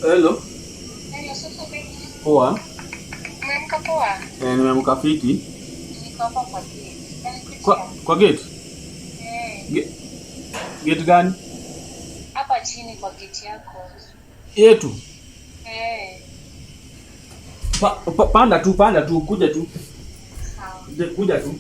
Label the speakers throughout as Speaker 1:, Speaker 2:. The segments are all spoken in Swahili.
Speaker 1: Hello.
Speaker 2: Hello, sasa vipi?
Speaker 1: Poa.
Speaker 2: Umeamka poa?
Speaker 1: Nimeamka fiti.
Speaker 2: Niko hapa kwa gate.
Speaker 1: Kwa gate? Gate gani?
Speaker 2: Hapa chini kwa gate yako.
Speaker 1: Yetu.
Speaker 2: Panda
Speaker 1: tu, kuja tu.
Speaker 2: Sawa.
Speaker 1: Kuja tu.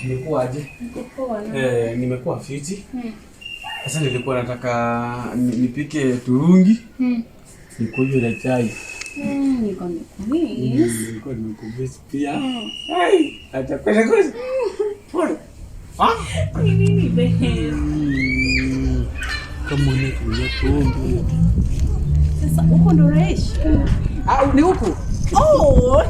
Speaker 1: Nimekuaje? Nimekuwa fiti. Sasa nilikuwa nataka nipike turungi. Nikunywe na chai.
Speaker 2: Niko
Speaker 1: nimekumiss pia. Hai, acha kwenda. Pole.
Speaker 2: Nini babe?
Speaker 1: Kama unakuja pombe.
Speaker 2: Sasa uko ndo unaishi?
Speaker 1: Ni huku.
Speaker 2: Oh.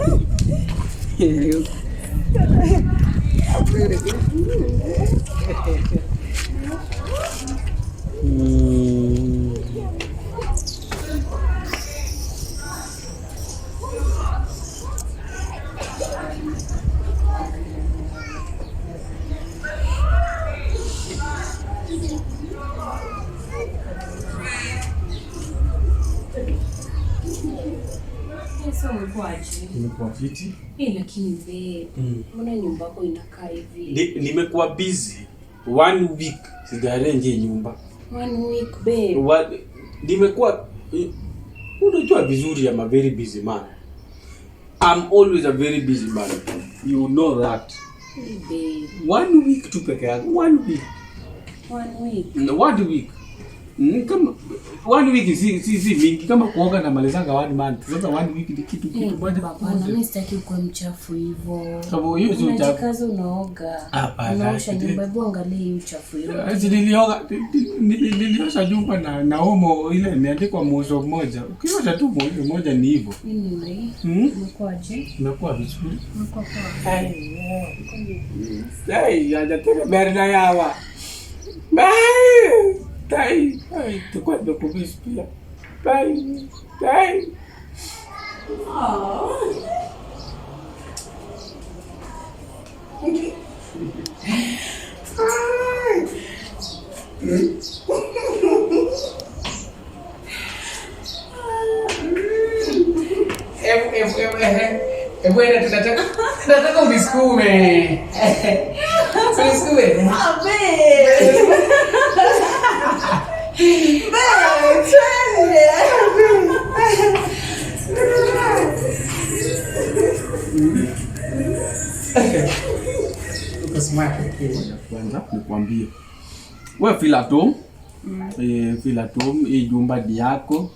Speaker 1: Nimekuwa fiti.
Speaker 2: Lakini babe, mbona nyumba yako inakaa hivi?
Speaker 1: Nimekuwa busy 1 week sijaarrange nyumba.
Speaker 2: 1 week babe.
Speaker 1: Nimekuwa unajua vizuri, I'm a very busy man. I'm always a very busy man. You know that.
Speaker 2: Babe.
Speaker 1: 1 week tu peke yangu. 1 week.
Speaker 2: 1 week.
Speaker 1: 1 week. Kama 1 week si mingi, kama kuoga na malizanga 1 month. Sasa 1 week ni kitu moja.
Speaker 2: Hapana, mimi sitaki kuwa mchafu hivyo.
Speaker 1: Sababu hiyo si uchafu.
Speaker 2: Kazi unaoga. Unaosha nyumba, hebu angalia hiyo uchafu hiyo.
Speaker 1: Niliosha nyumba na omo ile imeandikwa mozo mmoja. Ukiosha tu mozo mmoja ni hivyo.
Speaker 2: Nini? Umekuaje?
Speaker 1: Umekuwa vizuri.
Speaker 2: Umekuwa poa.
Speaker 1: Hajataka berna yawa. Bye. Tai, tukua nimekubisi pia. Bye. Tai.
Speaker 3: Bueno, tunataka unisukume. Unisukume.
Speaker 1: Kwanza nikwambie. Wewe feel at home. Feel at home, hii jumba ni yako.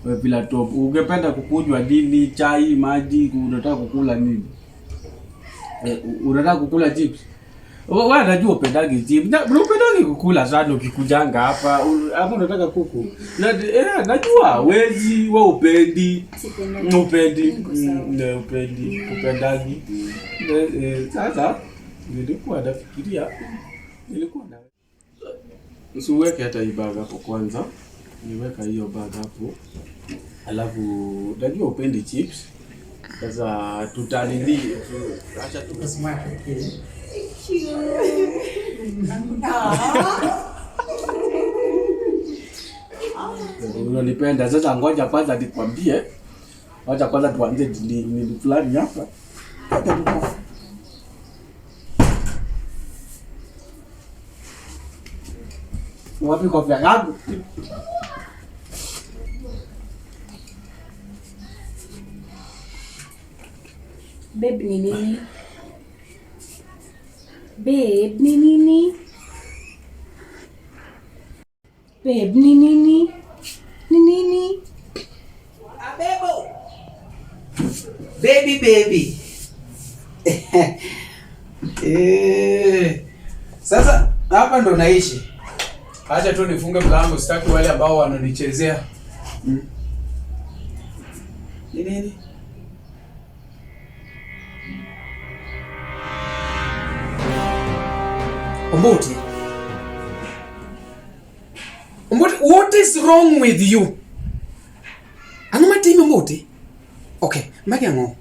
Speaker 1: Wewe feel at home. Ungependa kukunywa nini? Chai, maji, unataka kukula nini? Unataka kukula chips? Wewe unajua upendagi chips. Unapendagi kukula sana ukikujanga hapa. Hapo unataka kuku. Najua wezi, wewe upendi. Upendagi. Sasa nilikuwa nafikiria na usiweke hata hii bag hapo kwanza. Niweka hiyo bag hapo. Alafu najua upendi chips. Sasa tutalili acha tukasimama kile. Unanipenda. Sasa ngoja kwanza nikwambie. Wacha kwanza tuanze ni fulani hapa. Wapi kofia yangu?
Speaker 2: Babe ni nini? Babe ni nini? Babe ni nini? Ni nini?
Speaker 3: Abebo. Baby. Sasa hapa ndo naishi. Acha tu nifunge mlango, sitaki wale ambao wananichezea. Ni nini? Ombuti, what is wrong with you? Ano matimi Ombuti? Okay, makiango.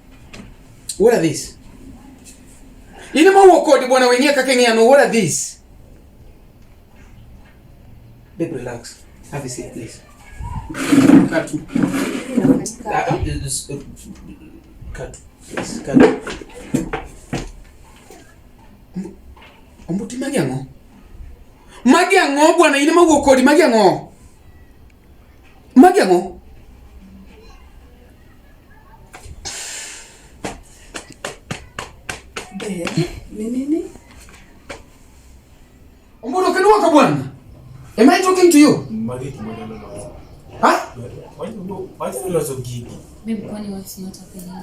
Speaker 3: What are these? Ina mawokodi bwana wenyewe kakenge ano, what are these? Babe, relax. Have a seat, please. Cut. Cut. Please, cut. Ombuti magiango. Magiango bwana, ina mawokodi magiango. Magiango. Babe, nini? Ombuti ukinuka bwana. Am I talking to you? Huh?
Speaker 1: Why do you lots of gig?
Speaker 2: Babe, kwani what's not happening here?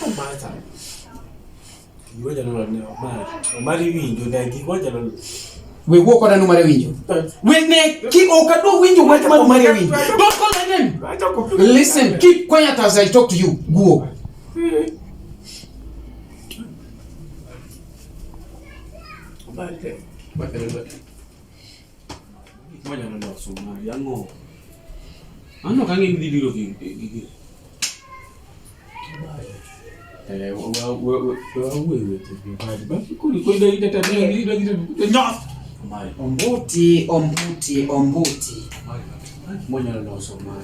Speaker 1: No matter. Ngoja no mari winjo ndagi ngoja no.
Speaker 3: We walk on no mari winjo. We ne keep okado winjo wait about mari winjo. Don't call my name. Listen, keep quiet as I talk to you. Go.
Speaker 1: Ngoja no Somali yango. Ano kange ndidiro kingi.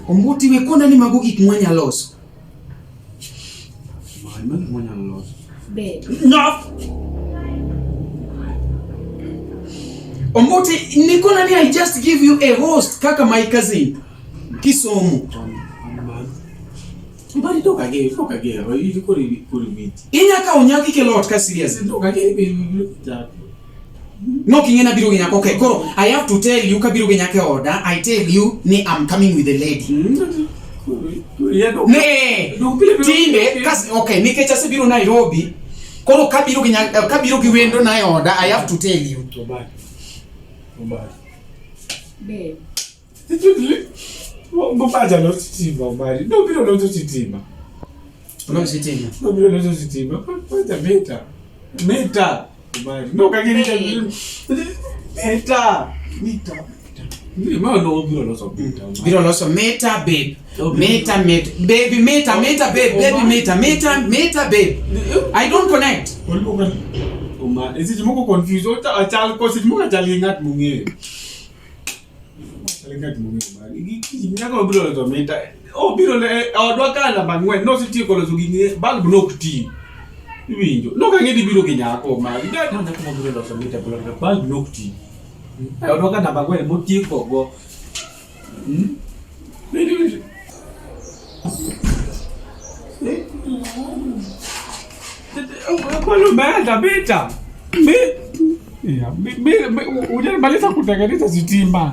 Speaker 3: Ombuti wekona ni magugi kumwanya loso.
Speaker 2: Babe.
Speaker 3: Ombuti nikona ni I just give you a host kaka my cousin. Kisomo.
Speaker 1: Mbali toka ge, ili kuri miti.
Speaker 3: Inyaka onyaki ke lot ka serious.
Speaker 1: Toka ge
Speaker 3: No kingena biro ginyako. Okay, koro I have to tell you ka biro ginyake order. I tell you ni I'm coming with the lady. Ne. Tinde kasi okay, nikecha se biro Nairobi. Koro ka biro giwendo na order. I have to tell you.
Speaker 2: Babe.
Speaker 4: Ngobaja lo sitima mali. No biro lo sitima.
Speaker 3: Lo sitima.
Speaker 4: No biro lo sitima. Pata meta. Mali. No kagini meta. No biro lo so meta.
Speaker 3: Biro lo so meta babe. Meta baby meta babe. I don't connect.
Speaker 4: Oma, isi moko confuse. Ota achal ko si moko chalingat munge. Nyako biro lo meta. O biro le odwa kana bangwen no siti ko lo zuginye bal no kuti. Winjo. No ka ngedi biro kenyako ma. Ida na ko biro lo meta bal no kuti. Odwa kana bangwen mo ti ko go. Kwalo meta beta. Uja balisa kutengeneza sitima.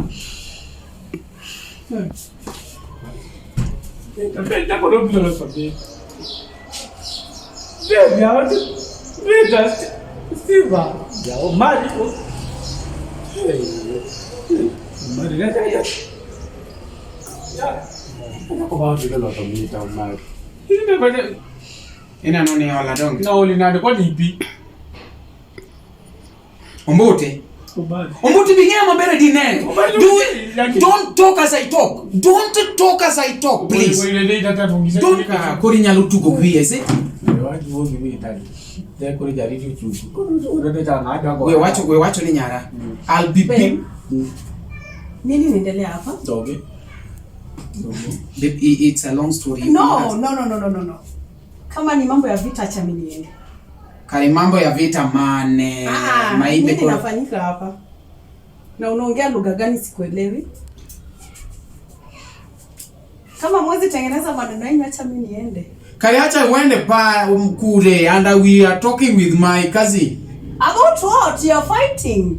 Speaker 4: Beta kwa nini bila sababu? Beta Steva. Ya mali ko. Mali ya. Kwa baadhi bila sababu ni mali. Ina bada
Speaker 3: Ina noni wala donge.
Speaker 4: na ulinande kwa nipi?
Speaker 3: Ombote. Ombote bingea mabere dinene. Don't talk as I talk. Don't talk as I talk, please. Don't kori nyalutuko kwiese. We wacho ni nyara. I'll be big.
Speaker 2: Nini niendelea hapa?
Speaker 4: Okay.
Speaker 3: It's a long story.
Speaker 2: No. Kama ni mambo ya vita acha mimi niende.
Speaker 3: Kali mambo ya vita mane.
Speaker 2: Maimbe nini inafanyika hapa? Na unaongea lugha gani sikuelewi? Kama mwezi tengeneza maneno yenu acha mimi niende.
Speaker 3: Kali acha uende pa kule and we are talking with my cousin.
Speaker 2: About what? You are fighting.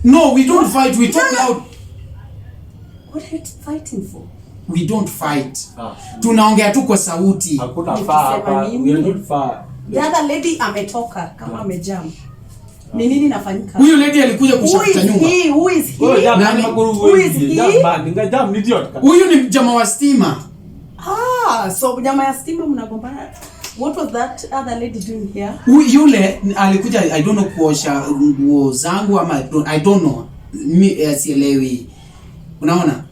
Speaker 3: No, we don't fight. We talk loud.
Speaker 2: What are you fighting for?
Speaker 3: We don't fight. Tunaongea tu kwa sauti.
Speaker 4: Hakuna faa hapa. We are not far.
Speaker 2: The other lady ametoka kama amejam. Ni nini inafanyika?
Speaker 3: Huyu lady alikuja kushafuta nyumba.
Speaker 2: Who is he?
Speaker 3: Huyu ni jamaa wa stima.
Speaker 2: So jamaa ya stima mnagombana. What was that other lady doing here?
Speaker 3: Yule alikuja I don't know kuosha nguo zangu ama I don't know. Mimi sielewi. Unaona?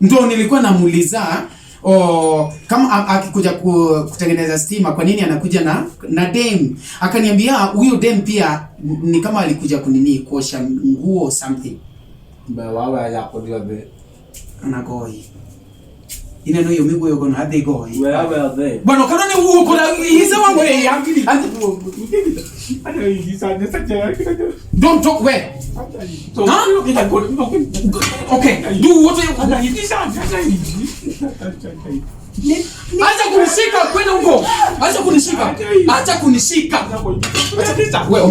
Speaker 3: Ndio nilikuwa namuuliza kama akikuja kutengeneza stima kwa nini anakuja na dem. Akaniambia huyo dem pia ni kama alikuja kunini kuosha nguo something.
Speaker 4: Bawa ya kodia be.
Speaker 3: Anagoi. Ina no yomigo yogo na hade goi.
Speaker 4: Where are they?
Speaker 3: Bwana kana ni huo kuna hizo wangu ya. Don't talk where. Okay, do what you want. Acha kunishika kwenda huko. Acha kunishika. Acha kunishika. Wewe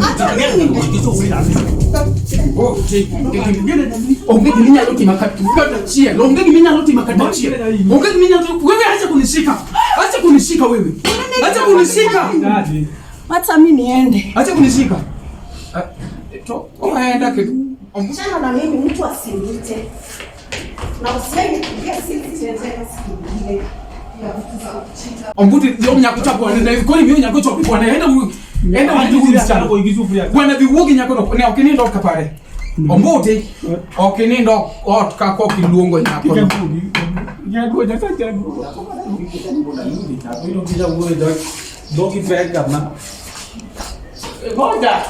Speaker 3: ongea minya loti makatachia. Ongea minya loti makatachia. Ongea minya wewe acha kunishika. Acha kunishika wewe. Acha kunishika.
Speaker 2: Hata mimi niende.
Speaker 3: Acha kunishika. Aenda kitu.
Speaker 2: Mchana na mimi mtu asinite. Na usiende kupiga simu tena sikingine.
Speaker 3: Ombuti ndio mnyakuchapwa ndio kwa nini mnyakuchapwa bwana enda huyu msichana bwana viwogi nyako na ukinindo kapare ombuti ukinindo otka kwa kiluongo nyako
Speaker 4: Nyako jasa jabu ndio kija uwe dogi fred kama ngoja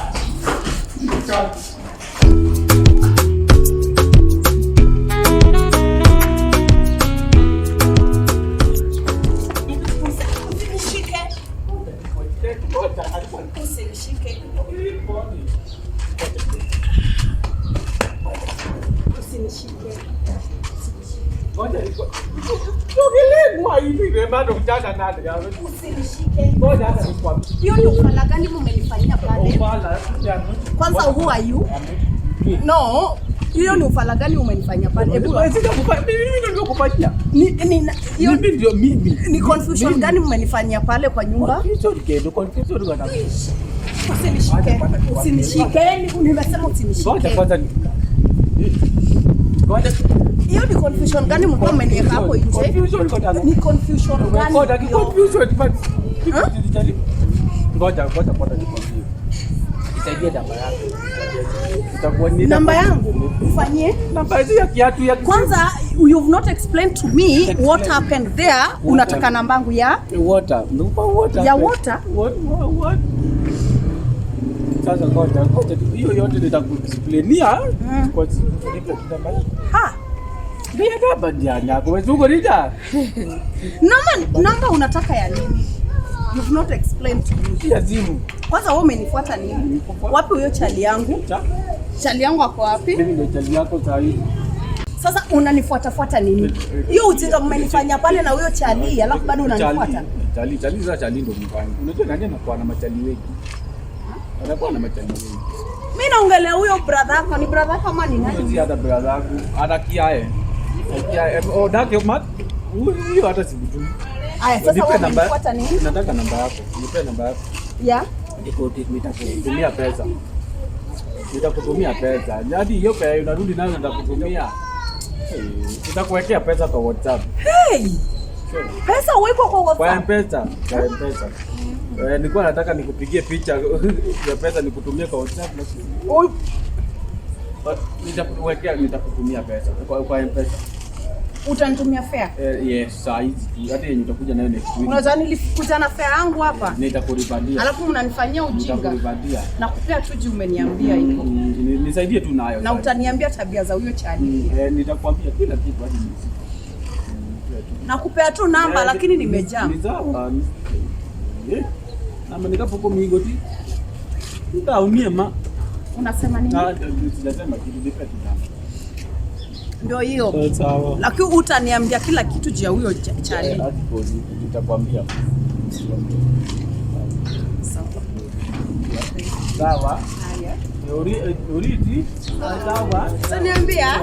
Speaker 1: Ukilegwa hivi remando kujaga nani ya.
Speaker 2: Usinishike.
Speaker 1: Ngoja hata nikwambie.
Speaker 2: Hiyo ni ufala gani mmenifanyia pale?
Speaker 1: Ufala.
Speaker 2: Kwanza who are you? No. Hiyo ni ufala gani umenifanyia pale? Hebu
Speaker 1: mimi ndio kufanyia.
Speaker 2: Ni confusion gani mmenifanyia pale kwa nyumba?
Speaker 1: Confusion gani?
Speaker 2: Usinishike. Nimesema usinishike.
Speaker 1: Kwanza
Speaker 2: hiyo ni confusion gani mlikuwa mmeniweka hapo nje? Ni confusion gani?
Speaker 1: Ngoja kwanza nikwambie. Nisaidie namba yako.
Speaker 2: Namba yangu ufanyie?
Speaker 1: Namba hizi ya kiatu ya
Speaker 2: kwanza you've not explained to me what happened there. Unataka namba yangu ya
Speaker 1: water.
Speaker 2: Ya water?
Speaker 1: What? Sasa ngoja hiyo yote nitakuexplainia kwa namba.
Speaker 2: Ha.
Speaker 1: Ndio namba ndiana kwa wewe nida.
Speaker 2: Namba unataka ya nini? You've not explained to me.
Speaker 1: Ya simu.
Speaker 2: Kwanza wewe umenifuata nini? Wapi huyo chali yangu? Chali yangu ako wapi?
Speaker 1: Mimi ndio chali yako saa hii.
Speaker 2: Sasa unanifuata nini? Hiyo ujinga mmenifanya pale na huyo chali, alafu bado unanifuata.
Speaker 1: Chali ndio mfanye. Unajua nani anakuwa na machali wengi? Anakuwa na machali wengi.
Speaker 2: Mimi naongelea huyo brother yako, ni brother kama ni nani?
Speaker 1: Si hata brother yako. Hata kiae. Dake mat. Huyo hata sijui.
Speaker 2: Aya, sasa wewe unanifuata nini?
Speaker 1: Nataka namba yako. Nipe namba yako.
Speaker 2: Ya?
Speaker 1: Nitakutumia pesa. Nitakutumia pesa. Hadi hiyo pesa unarudi nayo nitakutumia. Nitakuwekea pesa kwa WhatsApp.
Speaker 2: Hey! Pesa uweko kwa WhatsApp?
Speaker 1: Kwa M-Pesa. Nilikuwa nataka nikupigie picha ya pesa nikutumie kwa WhatsApp. Nitakutumia pesa kwa M-Pesa.
Speaker 2: Utanitumia fare?
Speaker 1: Yes, saa hizi. Hata yenye utakuja nayo next week.
Speaker 2: Unadhani nilikuja na fare yangu hapa?
Speaker 1: Nitakulipandia.
Speaker 2: Alafu mnanifanyia ujinga.
Speaker 1: Nitakulipandia.
Speaker 2: Na kupea tu juu umeniambia hivyo.
Speaker 1: Nisaidie tu nayo.
Speaker 2: Na utaniambia tabia za huyo chali.
Speaker 1: Nitakwambia kila kitu hadi mimi.
Speaker 2: Na kupea tu namba lakini nimejaa.
Speaker 1: Namba nikapo migo ti. Nitaumie ma.
Speaker 2: Unasema nini?
Speaker 1: Sijasema kitu nipe tu namba.
Speaker 2: Ndio hiyo.
Speaker 1: Sawa.
Speaker 2: Lakini utaniambia kila kitu juu ya huyo chali.
Speaker 1: Hadi nitakwambia. Sawa.
Speaker 2: Haya.
Speaker 1: Uriti. Sawa.
Speaker 2: Utaniambia?